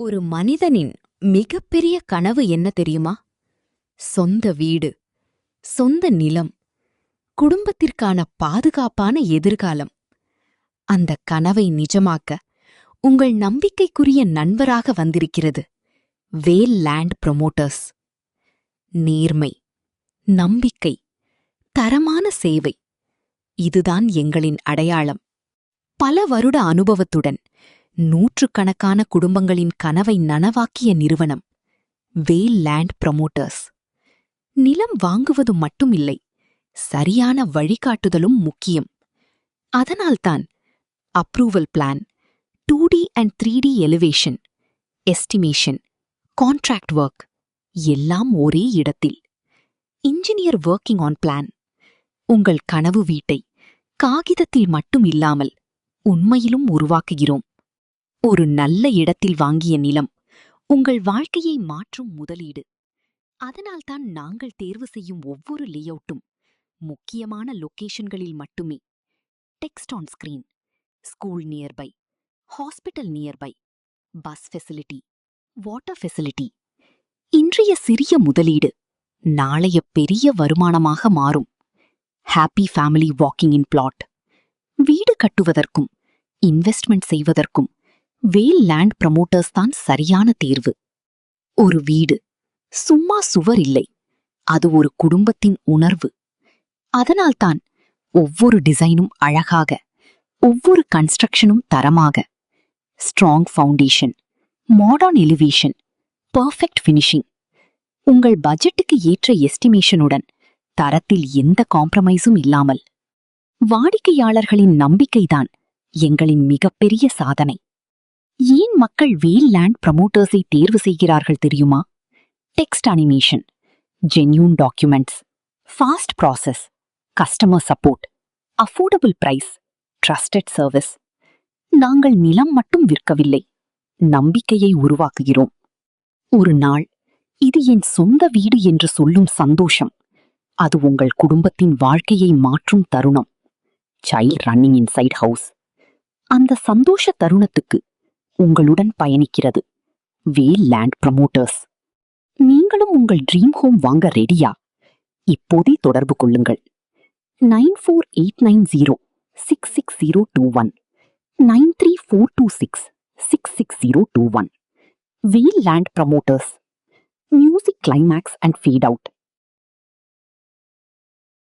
ஒரு மனிதனின் மிகப்பெரிய கனவு என்ன தெரியுமா? சொந்த வீடு, சொந்த நிலம், குடும்பத்திற்கான பாதுகாப்பான எதிர்காலம். அந்த கனவை நிஜமாக்க உங்கள் நம்பிக்கைக்குரிய நண்பராக வந்திருக்கிறது வேல் லேண்ட் ப்ரொமோட்டர்ஸ். நேர்மை, நம்பிக்கை, தரமான சேவை, இதுதான் எங்களின் அடையாளம். பல வருட அனுபவத்துடன் நூற்றுக்கணக்கான குடும்பங்களின் கனவை நனவாக்கிய நிறுவனம் வேல் லேண்ட் ப்ரொமோட்டர்ஸ். நிலம் வாங்குவது மட்டுமில்லை, சரியான வழிகாட்டுதலும் முக்கியம். அதனால்தான் approval plan, 2D and 3D elevation, estimation, contract work எல்லாம் ஒரே இடத்தில். Engineer working on plan. உங்கள் கனவு வீட்டை காகிதத்தில் மட்டும் இல்லாமல் உண்மையிலும் உருவாக்குகிறோம். ஒரு நல்ல இடத்தில் வாங்கிய நிலம் உங்கள் வாழ்க்கையை மாற்றும் முதலீடு. அதனால்தான் நாங்கள் தேர்வு செய்யும் ஒவ்வொரு லேஅவுட்டும் முக்கியமான லொகேஷன்களில் மட்டுமே. Text on screen, school nearby, hospital nearby, bus facility, water facility. இன்றைய சிறிய முதலீடு நாளைய பெரிய வருமானமாக மாறும். Happy family walking in flat. வீடு கட்டுவதற்கும் இன்வெஸ்ட்மெண்ட் செய்வதற்கும் வேல் லேண்ட் ப்ரமோட்டர்ஸ் தான் சரியான தேர்வு. ஒரு வீடு சும்மா சுவர் இல்லை, அது ஒரு குடும்பத்தின் உணர்வு. அதனால்தான் ஒவ்வொரு டிசைனும் அழகாக, ஒவ்வொரு கன்ஸ்ட்ரக்ஷனும் தரமாக. Strong foundation, modern elevation, perfect finishing. உங்கள் பட்ஜெட்டுக்கு ஏற்ற எஸ்டிமேஷனுடன், தரத்தில் எந்த காம்ப்ரமைஸும் இல்லாமல். வாடிக்கையாளர்களின் நம்பிக்கைதான் எங்களின் மிகப்பெரிய சாதனை. ஏன் மக்கள் வேல் லேண்ட் ப்ரமோட்டர்ஸை தேர்வு செய்கிறார்கள் தெரியுமா? Text animation, genuine documents, fast process, customer support, affordable price, trusted service. நாங்கள் நிலம் மட்டும் விற்கவில்லை, நம்பிக்கையை உருவாக்குகிறோம். ஒரு நாள் இது என் சொந்த வீடு என்று சொல்லும் சந்தோஷம், அது உங்கள் குடும்பத்தின் வாழ்க்கையை மாற்றும் தருணம். Child running inside house. அந்த சந்தோஷ தருணத்துக்கு உங்களுடன் பயணிக்கிறது வேல் லேண்ட் ப்ரமோட்டர்ஸ். நீங்களும் உங்கள் ட்ரீம் ஹோம் வாங்க ரெடியா? இப்போதே தொடர்பு கொள்ளுங்கள். 9489066021, 93426666021. Vel land promoters. Music climax and fade out.